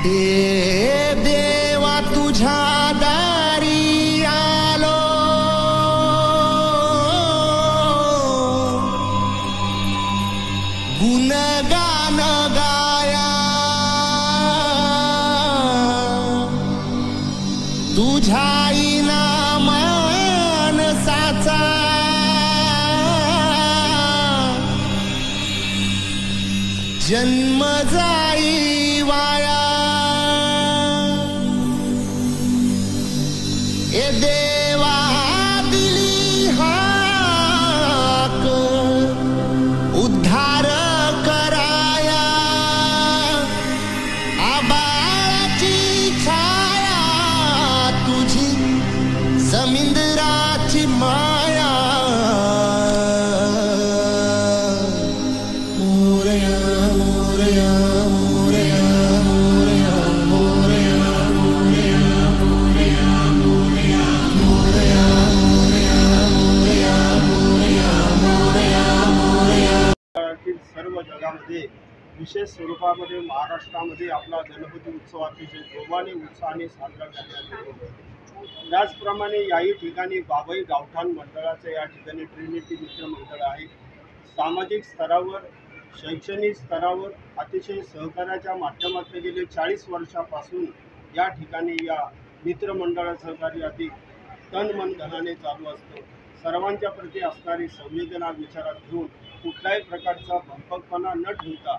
ए देवा तुझ्या दारी आलो, गुणगान गाया तुझ्या मानसाचा जन्म जाई वाया। ए देवा दिली हाक उद्धार कराया, आबाळाची छाया तुझी समुद्राची माया। मोरया मोरया मोरया मोरया मोरया मोरया मोरया मोरया मोरया मोरया मोरया मोरया। सर्व जगामध्ये विशेष स्वरूपामध्ये महाराष्ट्रामध्ये आपला गणपती उत्सव अतिशय जोमाने उत्साहाने साजरा करण्यात येतो। त्याचप्रमाणे याही ठिकाणी बाभई गावठाण मंडळाचे या ठिकाणी ट्रिनिटी मित्र मंडळ आहे। सामाजिक स्तरावर शैक्षणिक स्तरावर अतिशय सहकार्याच्या माध्यमातून गेले 40 वर्षापासून या ठिकाणी या मित्रमंडळाचं कार्य अधिक तन मन धनाने चालू असतं। सर्वांच्या प्रती असणारी संवेदना विचारात घेऊन कुठल्याही प्रकारचा भंपकपणा न ठेवता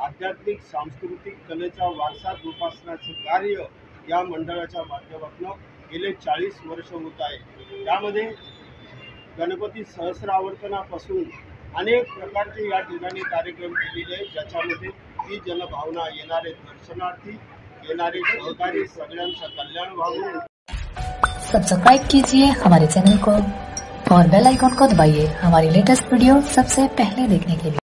आध्यात्मिक सांस्कृतिक कलेचा वारसा जोपासण्याचं कार्य या मंडळाच्या माध्यमातून गेले 40 वर्ष होत आहे। त्यामध्ये गणपती सहस्रावर्तनापासून अनेक प्रकारचे या ठिकाणी कार्यक्रम केलेले आहेत, ज्याच्यामध्ये ही जनभावना येणारे दर्शनार्थी येणारे सहकारी सगळ्यांचं कल्याण व्हावं। सब्सक्राइब कीजिए हमारे चैनल को और बेल आइकॉन को दबाइए हमारी लेटेस्ट वीडियो सबसे पहले देखने के लिए।